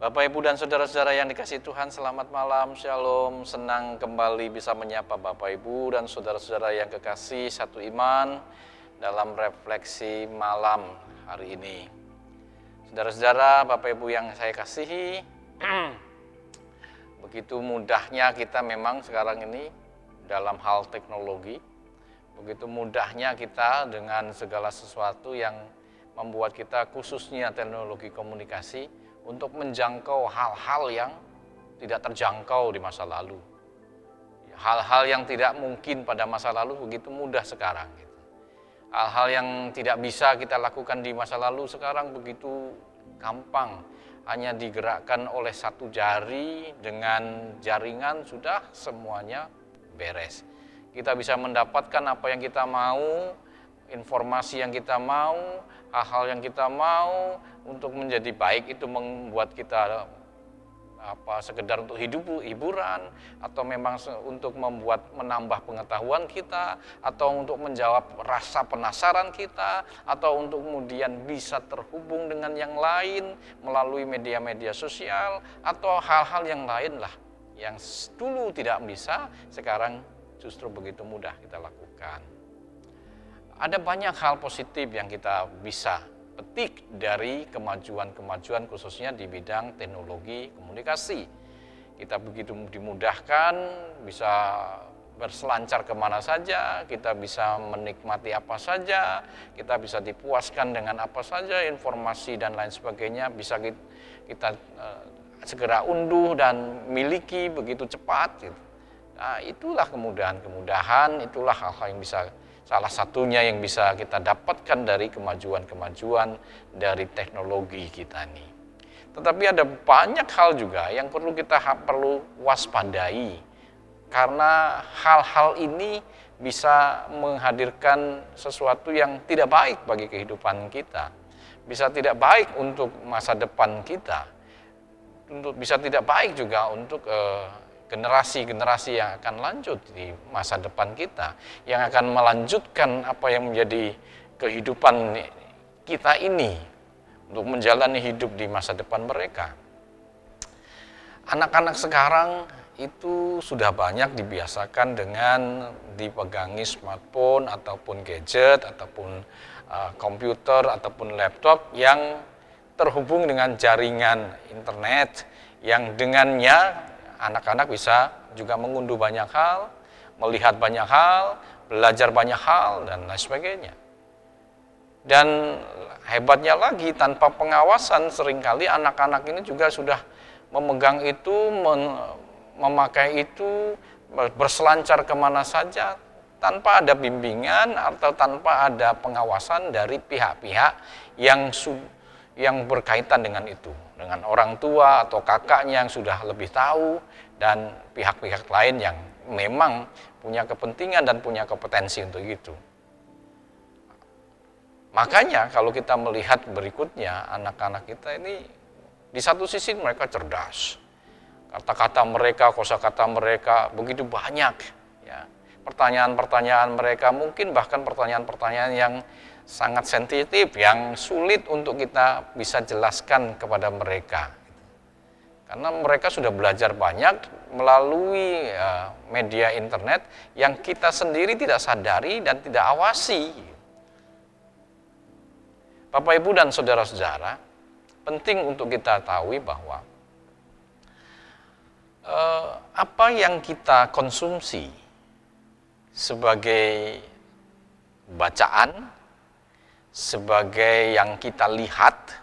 Bapak, Ibu, dan saudara-saudara yang dikasihi Tuhan, selamat malam, shalom. Senang kembali bisa menyapa Bapak, Ibu, dan saudara-saudara yang kekasih satu iman dalam refleksi malam hari ini. Saudara-saudara, Bapak, Ibu yang saya kasihi, begitu mudahnya kita memang sekarang ini dalam hal teknologi, begitu mudahnya kita dengan segala sesuatu yang membuat kita khususnya teknologi komunikasi untuk menjangkau hal-hal yang tidak terjangkau di masa lalu. Hal-hal yang tidak mungkin pada masa lalu begitu mudah sekarang. Hal-hal yang tidak bisa kita lakukan di masa lalu sekarang begitu gampang. Hanya digerakkan oleh satu jari dengan jaringan sudah semuanya beres. Kita bisa mendapatkan apa yang kita mau, informasi yang kita mau, hal-hal yang kita mau untuk menjadi baik itu membuat kita sekedar untuk hiburan atau memang untuk menambah pengetahuan kita atau untuk menjawab rasa penasaran kita atau untuk kemudian bisa terhubung dengan yang lain melalui media-media sosial atau hal-hal yang lain lah yang dulu tidak bisa sekarang justru begitu mudah kita lakukan. Ada banyak hal positif yang kita bisa petik dari kemajuan-kemajuan khususnya di bidang teknologi komunikasi. Kita begitu dimudahkan, bisa berselancar kemana saja, kita bisa menikmati apa saja, kita bisa dipuaskan dengan apa saja, informasi dan lain sebagainya bisa kita segera unduh dan miliki begitu cepat. Nah, itulah kemudahan-kemudahan, itulah hal-hal yang bisa salah satunya yang bisa kita dapatkan dari kemajuan-kemajuan dari teknologi kita ini. Tetapi ada banyak hal juga yang perlu kita waspadai. Karena hal-hal ini bisa menghadirkan sesuatu yang tidak baik bagi kehidupan kita. Bisa tidak baik untuk masa depan kita. Bisa tidak baik juga untuk generasi-generasi yang akan lanjut di masa depan kita, yang akan melanjutkan apa yang menjadi kehidupan kita ini untuk menjalani hidup di masa depan mereka. Anak-anak sekarang itu sudah banyak dibiasakan dengan dipegangi smartphone ataupun gadget ataupun komputer ataupun laptop yang terhubung dengan jaringan internet yang dengannya anak-anak bisa juga mengunduh banyak hal, melihat banyak hal, belajar banyak hal, dan lain sebagainya. Dan hebatnya lagi, tanpa pengawasan seringkali anak-anak ini juga sudah memegang itu, memakai itu, berselancar kemana saja, tanpa ada bimbingan atau tanpa ada pengawasan dari pihak-pihak yang berkaitan dengan itu, dengan orang tua atau kakaknya yang sudah lebih tahu dan pihak-pihak lain yang memang punya kepentingan dan punya kompetensi untuk itu. Makanya kalau kita melihat berikutnya, anak-anak kita ini di satu sisi mereka cerdas. Kata-kata mereka, kosakata mereka begitu banyak, ya. Pertanyaan-pertanyaan mereka mungkin bahkan pertanyaan-pertanyaan yang sangat sensitif, yang sulit untuk kita bisa jelaskan kepada mereka. Karena mereka sudah belajar banyak melalui media internet yang kita sendiri tidak sadari dan tidak awasi. Bapak, Ibu, dan saudara-saudara, penting untuk kita tahu bahwa apa yang kita konsumsi sebagai bacaan, sebagai yang kita lihat,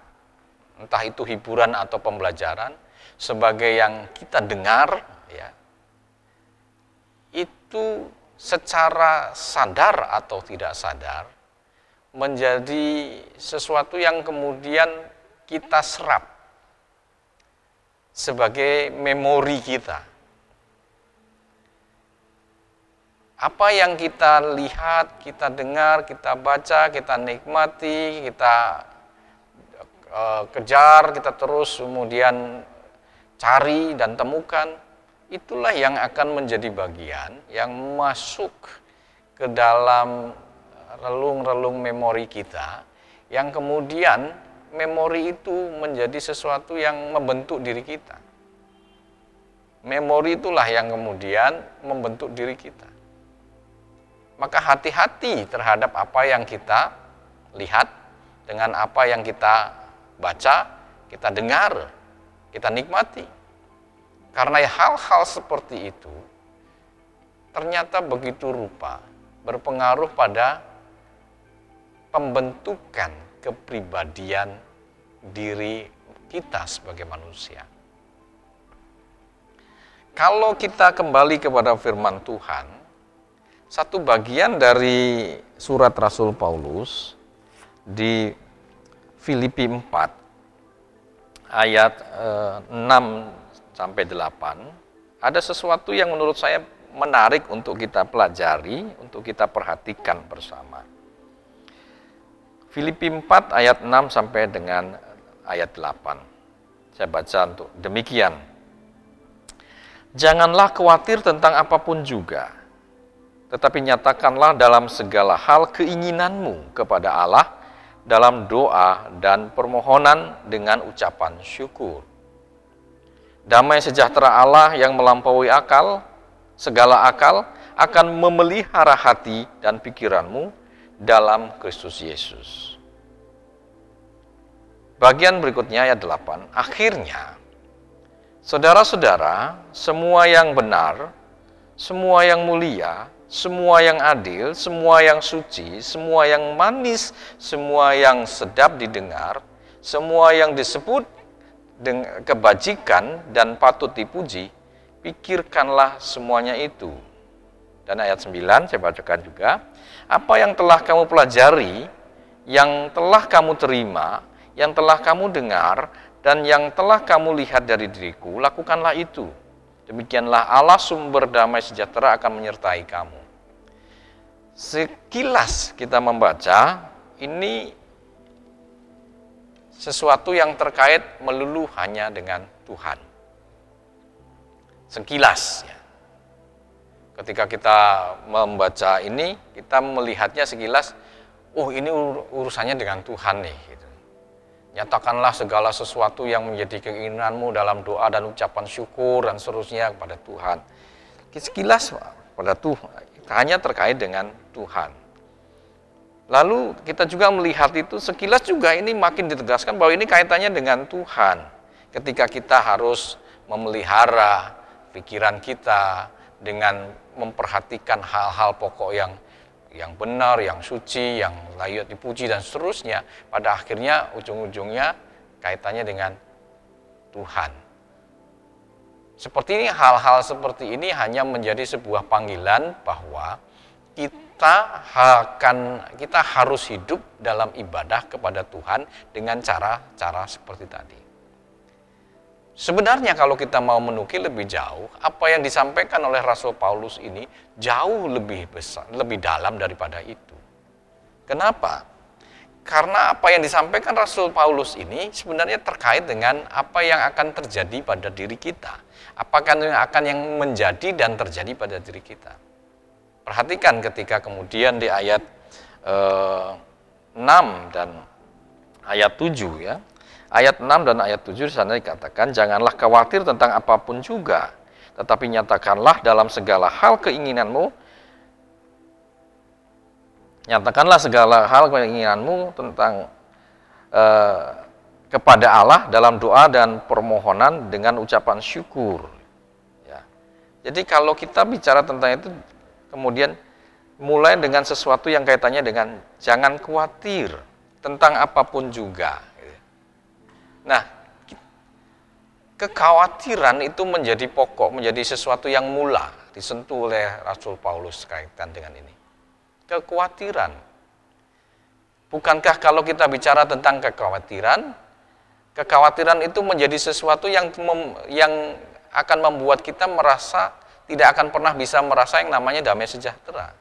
entah itu hiburan atau pembelajaran, sebagai yang kita dengar, ya, itu secara sadar atau tidak sadar menjadi sesuatu yang kemudian kita serap sebagai memori kita. Apa yang kita lihat, kita dengar, kita baca, kita nikmati, kita kejar, kita terus kemudian cari dan temukan, itulah yang akan menjadi bagian yang masuk ke dalam relung-relung memori kita, yang kemudian memori itu menjadi sesuatu yang membentuk diri kita. Memori itulah yang kemudian membentuk diri kita. Maka hati-hati terhadap apa yang kita lihat, dengan apa yang kita baca, kita dengar, kita nikmati. Karena hal-hal seperti itu ternyata begitu rupa berpengaruh pada pembentukan kepribadian diri kita sebagai manusia. Kalau kita kembali kepada firman Tuhan, satu bagian dari surat Rasul Paulus di Filipi 4 ayat 6 sampai 8 ada sesuatu yang menurut saya menarik untuk kita pelajari, untuk kita perhatikan bersama. Filipi 4 ayat 6 sampai dengan ayat 8. Saya baca untuk demikian. Janganlah khawatir tentang apapun juga, tetapi nyatakanlah dalam segala hal keinginanmu kepada Allah dalam doa dan permohonan dengan ucapan syukur. Damai sejahtera Allah yang melampaui segala akal, akan memelihara hati dan pikiranmu dalam Kristus Yesus. Bagian berikutnya ayat 8. Akhirnya, saudara-saudara, semua yang benar, semua yang mulia, semua yang adil, semua yang suci, semua yang manis, semua yang sedap didengar, semua yang disebut dengan kebajikan dan patut dipuji, pikirkanlah semuanya itu. Dan ayat 9 saya bacakan juga. Apa yang telah kamu pelajari, yang telah kamu terima, yang telah kamu dengar, dan yang telah kamu lihat dari diriku, lakukanlah itu. Demikianlah Allah sumber damai sejahtera akan menyertai kamu. Sekilas kita membaca, ini sesuatu yang terkait melulu hanya dengan Tuhan. Sekilas ya. Ketika kita membaca ini, kita melihatnya sekilas, oh ini urusannya dengan Tuhan nih. Gitu. Nyatakanlah segala sesuatu yang menjadi keinginanmu dalam doa dan ucapan syukur dan seterusnya kepada Tuhan. Sekilas pada Tuhan, hanya terkait dengan Tuhan. Lalu kita juga melihat itu sekilas juga ini makin ditegaskan bahwa ini kaitannya dengan Tuhan. Ketika kita harus memelihara pikiran kita dengan memperhatikan hal-hal pokok yang benar, yang suci, yang layak dipuji dan seterusnya, pada akhirnya ujung-ujungnya kaitannya dengan Tuhan. Seperti ini, hal-hal seperti ini hanya menjadi sebuah panggilan bahwa kita harus hidup dalam ibadah kepada Tuhan dengan cara-cara seperti tadi. Sebenarnya kalau kita mau menukil lebih jauh, apa yang disampaikan oleh Rasul Paulus ini jauh lebih besar, lebih dalam daripada itu. Kenapa? Karena apa yang disampaikan Rasul Paulus ini sebenarnya terkait dengan apa yang akan terjadi pada diri kita. Apakah yang menjadi dan terjadi pada diri kita. Perhatikan ketika kemudian di ayat 6 dan ayat 7 ya. Ayat 6 dan ayat 7 di sana dikatakan, janganlah khawatir tentang apapun juga, tetapi nyatakanlah dalam segala hal keinginanmu, nyatakanlah segala hal keinginanmu tentang kepada Allah dalam doa dan permohonan dengan ucapan syukur. Ya. Jadi kalau kita bicara tentang itu, kemudian mulai dengan sesuatu yang kaitannya dengan jangan khawatir tentang apapun juga. Nah, kekhawatiran itu menjadi pokok, menjadi sesuatu yang mula disentuh oleh Rasul Paulus kaitan dengan ini. Kekhawatiran. Bukankah kalau kita bicara tentang kekhawatiran itu menjadi sesuatu yang akan membuat kita merasa tidak akan pernah bisa merasa yang namanya damai sejahtera.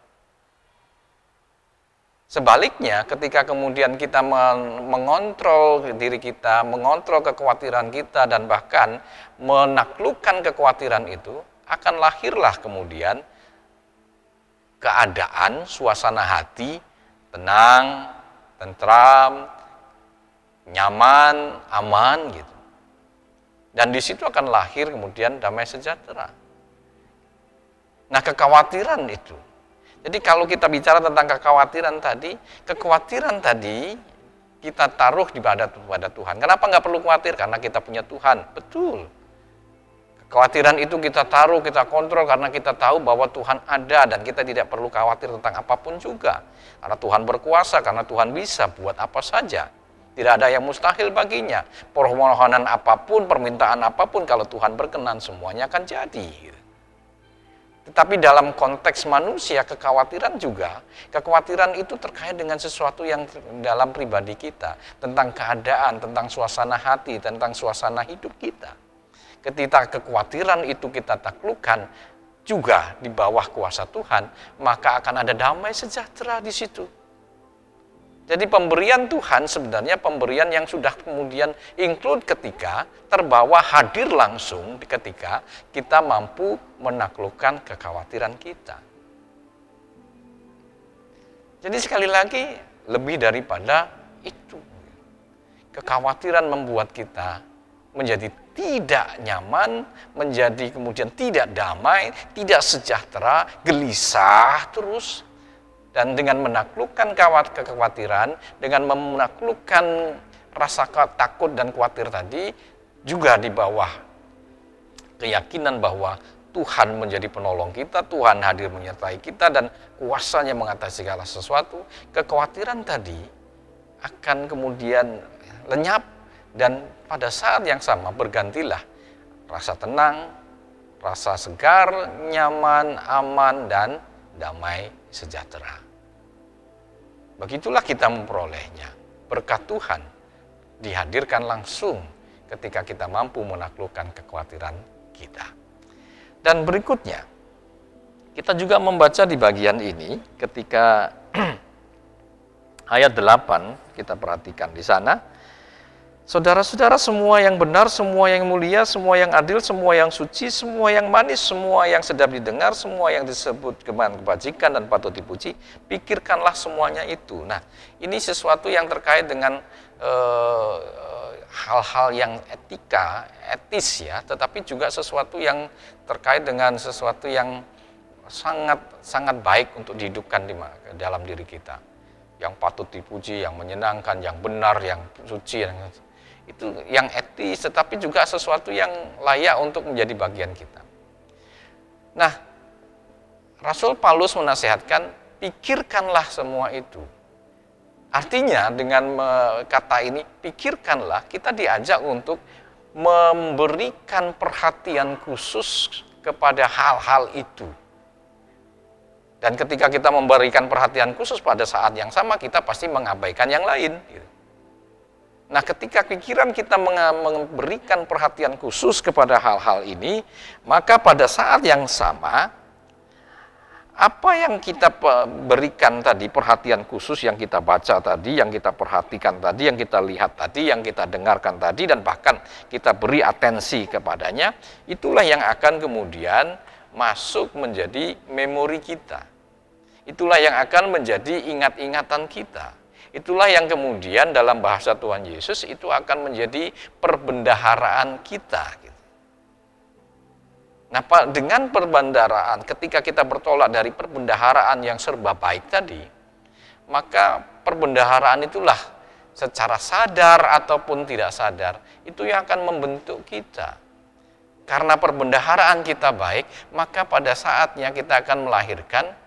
Sebaliknya, ketika kemudian kita mengontrol diri kita, mengontrol kekhawatiran kita, dan bahkan menaklukkan kekhawatiran itu, akan lahirlah kemudian keadaan, suasana hati, tenang, tentram, nyaman, aman gitu. Dan di situ akan lahir kemudian damai sejahtera. Nah, kekhawatiran itu. Jadi kalau kita bicara tentang kekhawatiran tadi kita taruh pada Tuhan. Kenapa nggak perlu khawatir? Karena kita punya Tuhan. Betul. Kekhawatiran itu kita taruh, kita kontrol karena kita tahu bahwa Tuhan ada dan kita tidak perlu khawatir tentang apapun juga. Karena Tuhan berkuasa, karena Tuhan bisa buat apa saja. Tidak ada yang mustahil baginya. Permohonan apapun, permintaan apapun, kalau Tuhan berkenan semuanya akan jadi. Tetapi dalam konteks manusia, kekhawatiran itu terkait dengan sesuatu yang dalam pribadi kita. Tentang keadaan, tentang suasana hati, tentang suasana hidup kita. Ketika kekhawatiran itu kita taklukkan juga di bawah kuasa Tuhan, maka akan ada damai sejahtera di situ. Jadi pemberian Tuhan sebenarnya pemberian yang sudah kemudian include ketika terbawa hadir langsung ketika kita mampu menaklukkan kekhawatiran kita. Jadi sekali lagi lebih daripada itu. Kekhawatiran membuat kita menjadi tidak nyaman, menjadi kemudian tidak damai, tidak sejahtera, gelisah terus. Dan dengan menaklukkan kekhawatiran, dengan menaklukkan rasa takut dan khawatir tadi, juga di bawah keyakinan bahwa Tuhan menjadi penolong kita, Tuhan hadir menyertai kita, dan kuasanya mengatasi segala sesuatu, kekhawatiran tadi akan kemudian lenyap, dan pada saat yang sama bergantilah rasa tenang, rasa segar, nyaman, aman, dan damai sejahtera. Begitulah kita memperolehnya. Berkat Tuhan dihadirkan langsung ketika kita mampu menaklukkan kekhawatiran kita. Dan berikutnya, kita juga membaca di bagian ini ketika ayat 8, kita perhatikan di sana. Saudara-saudara, semua yang benar, semua yang mulia, semua yang adil, semua yang suci, semua yang manis, semua yang sedap didengar, semua yang disebut kebajikan dan patut dipuji, pikirkanlah semuanya itu. Nah, ini sesuatu yang terkait dengan hal-hal yang etis ya, tetapi juga sesuatu yang terkait dengan sesuatu yang sangat baik untuk dihidupkan dalam diri kita. Yang patut dipuji, yang menyenangkan, yang benar, yang suci, itu yang etis, tetapi juga sesuatu yang layak untuk menjadi bagian kita. Nah, Rasul Paulus menasihatkan, pikirkanlah semua itu. Artinya dengan kata ini, pikirkanlah, kita diajak untuk memberikan perhatian khusus kepada hal-hal itu. Dan ketika kita memberikan perhatian khusus pada saat yang sama, kita pasti mengabaikan yang lain. Nah, ketika pikiran kita memberikan perhatian khusus kepada hal-hal ini, maka pada saat yang sama, apa yang kita berikan tadi, perhatian khusus yang kita baca tadi, yang kita perhatikan tadi, yang kita lihat tadi, yang kita dengarkan tadi, dan bahkan kita beri atensi kepadanya, itulah yang akan kemudian masuk menjadi memori kita. Itulah yang akan menjadi ingat-ingatan kita. Itulah yang kemudian dalam bahasa Tuhan Yesus itu akan menjadi perbendaharaan kita. Nah, dengan perbendaharaan, ketika kita bertolak dari perbendaharaan yang serba baik tadi, maka perbendaharaan itulah secara sadar ataupun tidak sadar, itu yang akan membentuk kita. Karena perbendaharaan kita baik, maka pada saatnya kita akan melahirkan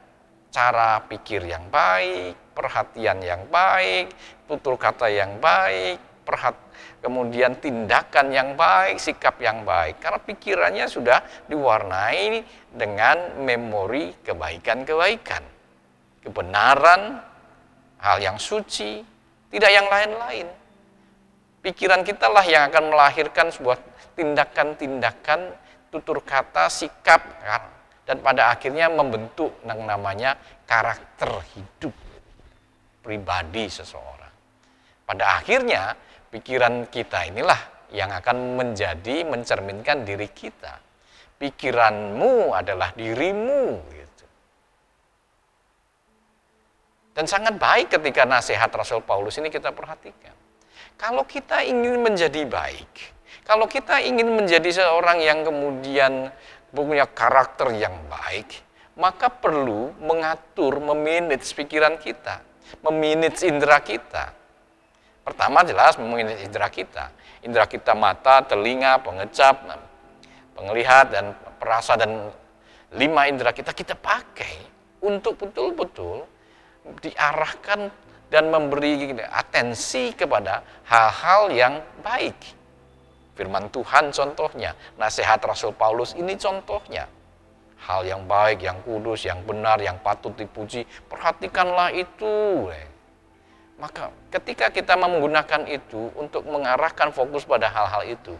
cara pikir yang baik, perhatian yang baik, tutur kata yang baik, kemudian tindakan yang baik, sikap yang baik. Karena pikirannya sudah diwarnai dengan memori kebaikan-kebaikan, kebenaran, hal yang suci, tidak yang lain-lain. Pikiran kita lah yang akan melahirkan sebuah tindakan-tindakan, tutur kata, sikap, dan pada akhirnya membentuk yang namanya karakter hidup pribadi seseorang. Pada akhirnya, pikiran kita inilah yang akan mencerminkan diri kita. Pikiranmu adalah dirimu. Gitu. Dan sangat baik ketika nasihat Rasul Paulus ini kita perhatikan. Kalau kita ingin menjadi baik, kalau kita ingin menjadi seorang yang kemudian punya karakter yang baik, maka perlu mengatur, memanage pikiran kita, memanage indera kita. Pertama jelas memanage indera kita. Indera kita mata, telinga, pengecap, penglihat, dan perasa, dan 5 indera kita pakai untuk betul-betul diarahkan dan memberi atensi kepada hal-hal yang baik. Firman Tuhan contohnya, nasihat Rasul Paulus ini contohnya. Hal yang baik, yang kudus, yang benar, yang patut dipuji, perhatikanlah itu. Maka ketika kita menggunakan itu untuk mengarahkan fokus pada hal-hal itu,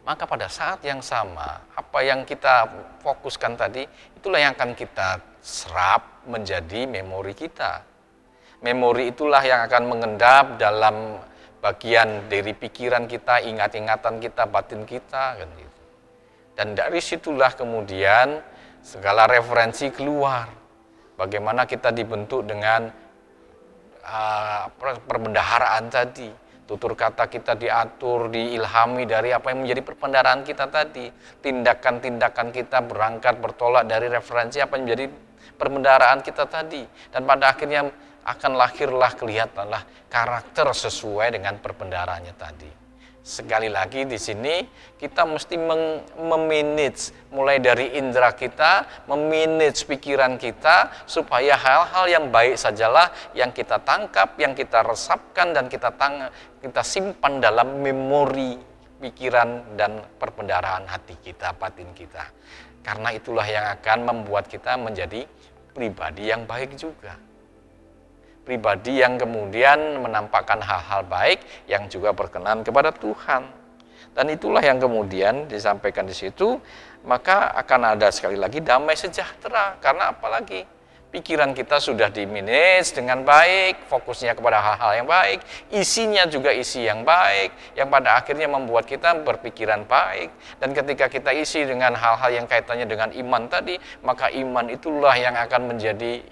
maka pada saat yang sama, apa yang kita fokuskan tadi, itulah yang akan kita serap menjadi memori kita. Memori itulah yang akan mengendap dalam bagian dari pikiran kita, ingat-ingatan kita, batin kita. Kan gitu. Dan dari situlah kemudian segala referensi keluar. Bagaimana kita dibentuk dengan perbendaharaan tadi. Tutur kata kita diatur, diilhami dari apa yang menjadi perbendaharaan kita tadi. Tindakan-tindakan kita berangkat, bertolak dari referensi apa yang menjadi perbendaharaan kita tadi. Dan pada akhirnya akan lahirlah, kelihatanlah karakter sesuai dengan perbendaharannya tadi. Sekali lagi di sini kita mesti memanage mulai dari indera kita, memanage pikiran kita supaya hal-hal yang baik sajalah yang kita tangkap, yang kita resapkan dan kita simpan dalam memori pikiran dan perbendaharaan hati kita, batin kita. Karena itulah yang akan membuat kita menjadi pribadi yang baik juga. Pribadi yang kemudian menampakkan hal-hal baik yang juga berkenan kepada Tuhan. Dan itulah yang kemudian disampaikan di situ, maka akan ada sekali lagi damai sejahtera. Karena apalagi pikiran kita sudah dimanage dengan baik, fokusnya kepada hal-hal yang baik, isinya juga isi yang baik, yang pada akhirnya membuat kita berpikiran baik. Dan ketika kita isi dengan hal-hal yang kaitannya dengan iman tadi, maka iman itulah yang akan menjadi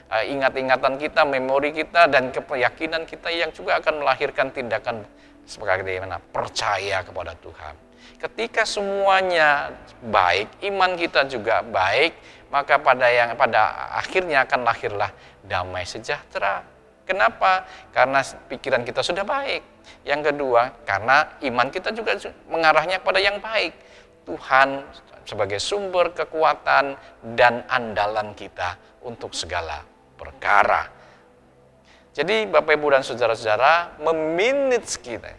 ingat-ingatan kita, memori kita, dan keyakinan kita yang juga akan melahirkan tindakan sebagai mana percaya kepada Tuhan. Ketika semuanya baik, iman kita juga baik, maka pada akhirnya akan lahirlah damai sejahtera. Kenapa? Karena pikiran kita sudah baik. Yang kedua, karena iman kita juga mengarahnya kepada yang baik. Tuhan sebagai sumber kekuatan dan andalan kita untuk segala perkara. Jadi Bapak Ibu dan saudara-saudara, memanage kita,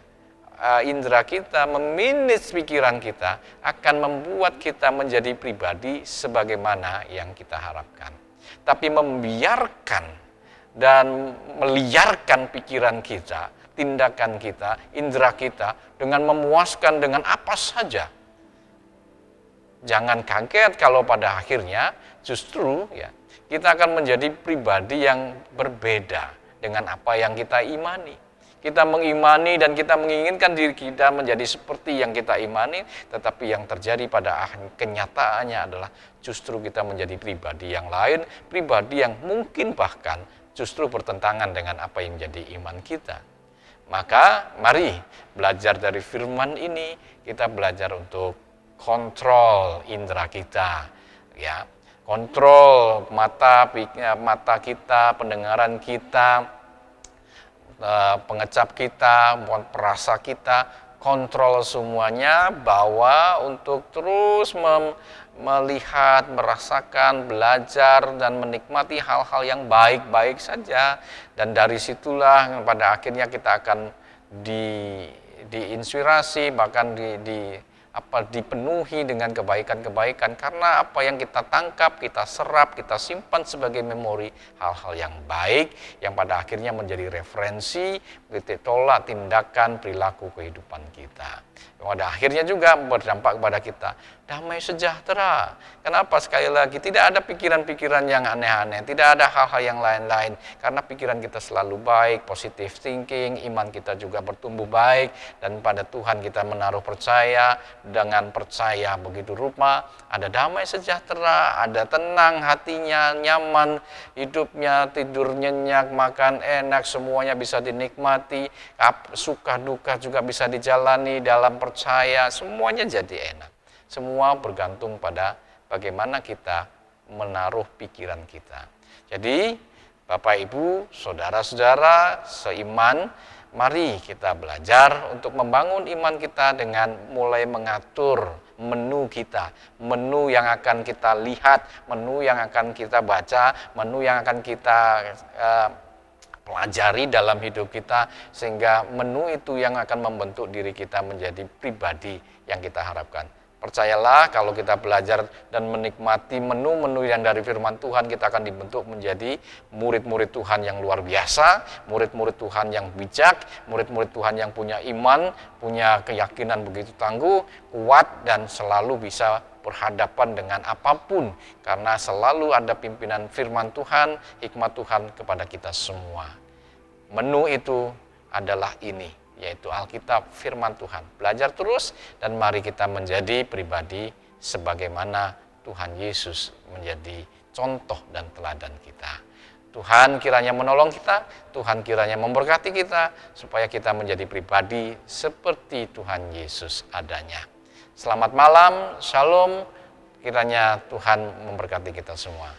indera kita, memanage pikiran kita akan membuat kita menjadi pribadi sebagaimana yang kita harapkan. Tapi membiarkan dan meliarkan pikiran kita, tindakan kita, indera kita dengan memuaskan dengan apa saja. Jangan kaget kalau pada akhirnya justru kita akan menjadi pribadi yang berbeda dengan apa yang kita imani. Kita mengimani dan kita menginginkan diri kita menjadi seperti yang kita imani, tetapi yang terjadi pada kenyataannya adalah justru kita menjadi pribadi yang lain, pribadi yang mungkin bahkan justru bertentangan dengan apa yang menjadi iman kita. Maka mari belajar dari firman ini, kita belajar untuk kontrol indera kita, kontrol mata kita, pendengaran kita, pengecap kita, perasa kita, kontrol semuanya, bawa untuk terus melihat, merasakan, belajar, dan menikmati hal-hal yang baik-baik saja. Dan dari situlah pada akhirnya kita akan diinspirasi, bahkan dipenuhi dengan kebaikan-kebaikan, karena apa yang kita tangkap, kita serap, kita simpan sebagai memori hal-hal yang baik yang pada akhirnya menjadi referensi, titik tolak, tindakan, perilaku kehidupan kita. Pada akhirnya juga berdampak kepada kita damai sejahtera. Kenapa? Sekali lagi, tidak ada pikiran-pikiran yang aneh-aneh, tidak ada hal-hal yang lain-lain, karena pikiran kita selalu baik, positive thinking, iman kita juga bertumbuh baik, dan pada Tuhan kita menaruh percaya, dengan percaya. Begitu rupa ada damai sejahtera, ada tenang hatinya, nyaman hidupnya, tidur nyenyak, makan enak, semuanya bisa dinikmati, suka duka juga bisa dijalani dalam percaya, semuanya jadi enak. Semua bergantung pada bagaimana kita menaruh pikiran kita. Jadi Bapak Ibu, saudara-saudara seiman, mari kita belajar untuk membangun iman kita dengan mulai mengatur menu kita, menu yang akan kita lihat, menu yang akan kita baca, menu yang akan kita pelajari dalam hidup kita, sehingga menu itu yang akan membentuk diri kita menjadi pribadi yang kita harapkan. Percayalah, kalau kita belajar dan menikmati menu-menu yang dari firman Tuhan, kita akan dibentuk menjadi murid-murid Tuhan yang luar biasa, murid-murid Tuhan yang bijak, murid-murid Tuhan yang punya iman, punya keyakinan begitu tangguh, kuat, dan selalu bisa berhadapan dengan apapun, karena selalu ada pimpinan firman Tuhan, hikmat Tuhan kepada kita semua. Menu itu adalah ini, yaitu Alkitab, firman Tuhan. Belajar terus dan mari kita menjadi pribadi sebagaimana Tuhan Yesus menjadi contoh dan teladan kita. Tuhan kiranya menolong kita, Tuhan kiranya memberkati kita, supaya kita menjadi pribadi seperti Tuhan Yesus adanya. Selamat malam, shalom, kiranya Tuhan memberkati kita semua.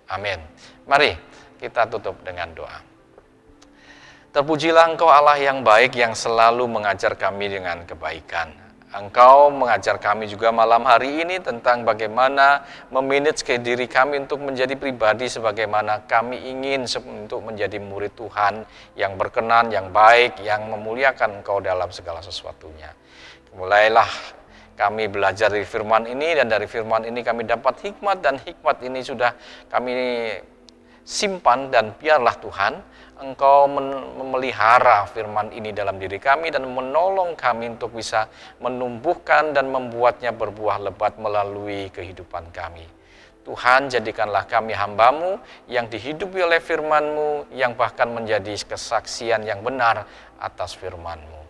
Amin. Mari kita tutup dengan doa. Terpujilah Engkau Allah yang baik, yang selalu mengajar kami dengan kebaikan. Engkau mengajar kami juga malam hari ini tentang bagaimana memanage diri kami untuk menjadi pribadi sebagaimana kami ingin untuk menjadi murid Tuhan yang berkenan, yang baik, yang memuliakan Engkau dalam segala sesuatunya. Mulailah kami belajar dari firman ini, dan dari firman ini kami dapat hikmat, dan hikmat ini sudah kami simpan, dan biarlah Tuhan Engkau memelihara firman ini dalam diri kami dan menolong kami untuk bisa menumbuhkan dan membuatnya berbuah lebat melalui kehidupan kami. Tuhan, jadikanlah kami hamba-Mu yang dihidupi oleh firman-Mu, yang bahkan menjadi kesaksian yang benar atas firman-Mu.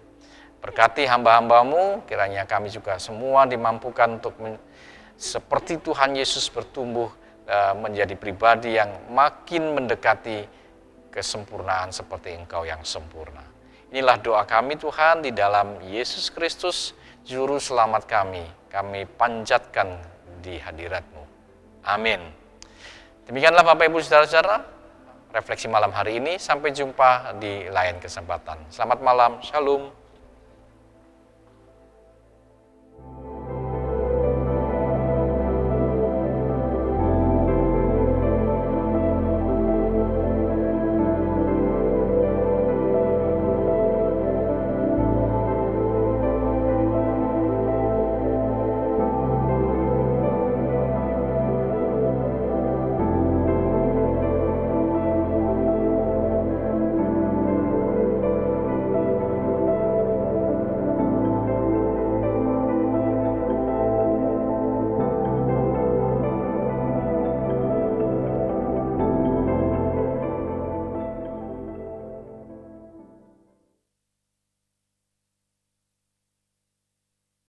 Berkati hamba-hamba-Mu, kiranya kami juga semua dimampukan untuk seperti Tuhan Yesus bertumbuh menjadi pribadi yang makin mendekati kesempurnaan seperti Engkau yang sempurna. Inilah doa kami Tuhan, di dalam Yesus Kristus, Juru Selamat kami panjatkan di hadirat-Mu. Amin. Demikianlah Bapak Ibu Saudara-saudara, refleksi malam hari ini. Sampai jumpa di lain kesempatan. Selamat malam, shalom.